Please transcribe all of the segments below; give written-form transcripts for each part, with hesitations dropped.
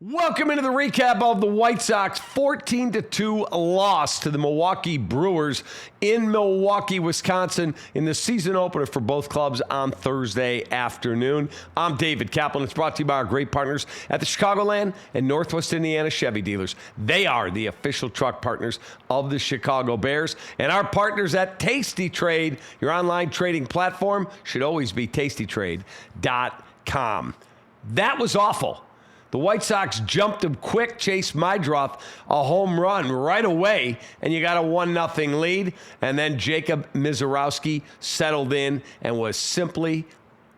Welcome into the recap of the White Sox 14-2 loss to the Milwaukee Brewers in Milwaukee, Wisconsin in the season opener for both clubs on Thursday afternoon. I'm David Kaplan. It's brought to you by our great partners at the Chicagoland and Northwest Indiana Chevy dealers. They are the official truck partners of the Chicago Bears. And our partners at Tasty Trade, your online trading platform, should always be tastytrade.com. That was awful. The White Sox jumped him quick, Chase Mydroth a home run right away, and you got a 1-0 lead. And then Jacob Mizorowski settled in and was simply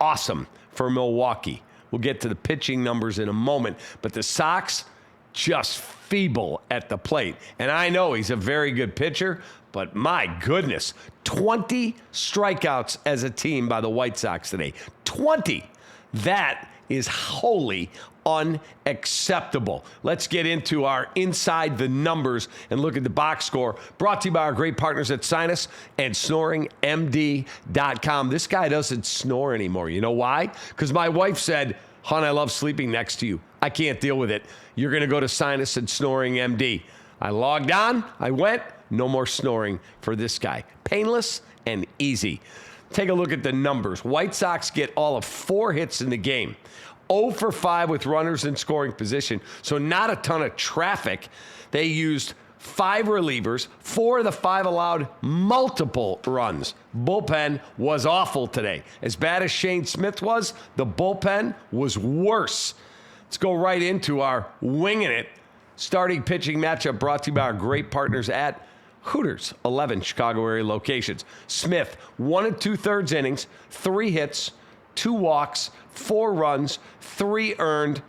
awesome for Milwaukee. We'll get to the pitching numbers in a moment, but the Sox just feeble at the plate. And I know he's a very good pitcher, but my goodness, 20 strikeouts as a team by the White Sox today. 20. That is wholly unacceptable. Let's get into our Inside the Numbers and look at the box score. Brought to you by our great partners at Sinus and SnoringMD.com. This guy doesn't snore anymore. You know why? Because my wife said, "Hon, I love sleeping next to you. I can't deal with it. You're going to go to Sinus and Snoring MD." I logged on. I went. No more snoring for this guy. Painless and easy. Take a look at the numbers. White Sox get all of 4 hits in the game. 0 for 5 with runners in scoring position, so not a ton of traffic. They used 5 relievers. 4 of the 5 allowed multiple runs. Bullpen was awful today. As bad as Shane Smith was, the bullpen was worse. Let's go right into our winging it starting pitching matchup brought to you by our great partners at Hooters, 11 Chicago area locations. Smith, 1 2/3 innings, 3 hits, 2 walks, 4 runs, 3 earned.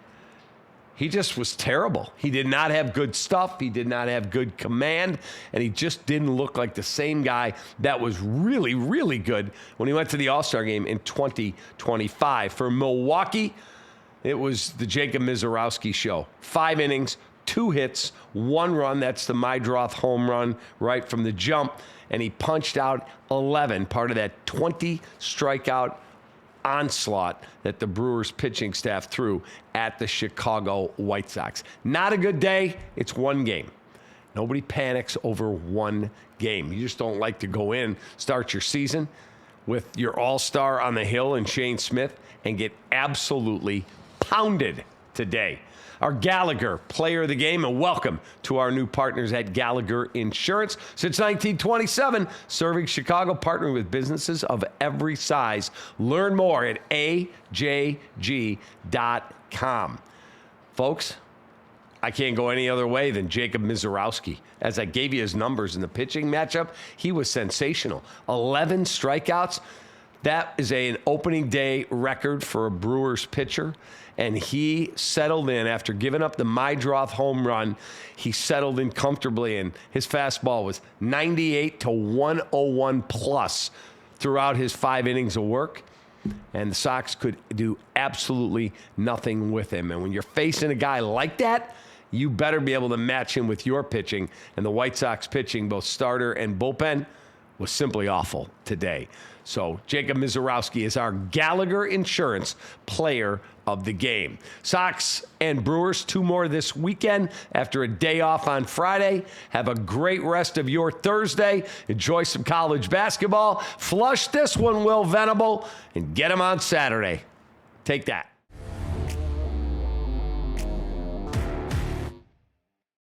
He just was terrible. He did not have good stuff. He did not have good command, and he just didn't look like the same guy that was really, really good when he went to the All-Star game in 2025. For Milwaukee, it was the Jacob Mizorowski show. 5 innings, 2 hits, 1 run. That's the Mydroth home run right from the jump. And he punched out 11, part of that 20 strikeout onslaught that the Brewers pitching staff threw at the Chicago White Sox. Not a good day. It's 1 game. Nobody panics over 1 game. You just don't like to go in, start your season with your all-star on the hill and Shane Smith and get absolutely pounded today. Our Gallagher player of the game, and welcome to our new partners at Gallagher Insurance. Since 1927, serving Chicago, partnering with businesses of every size. Learn more at ajg.com. Folks, I can't go any other way than Jacob Mizorowski. As I gave you his numbers in the pitching matchup, he was sensational. 11 strikeouts. That is an opening day record for a Brewers pitcher. And he settled in after giving up the Mydroth home run. He settled in comfortably, and his fastball was 98 to 101 plus throughout his 5 innings of work. And the Sox could do absolutely nothing with him. And when you're facing a guy like that, you better be able to match him with your pitching. And the White Sox pitching, both starter and bullpen, was simply awful today. So Jacob Mizorowski is our Gallagher Insurance player of the game. Sox and Brewers, 2 more this weekend after a day off on Friday. Have a great rest of your Thursday. Enjoy some college basketball. Flush this one, Will Venable, and get him on Saturday. Take that.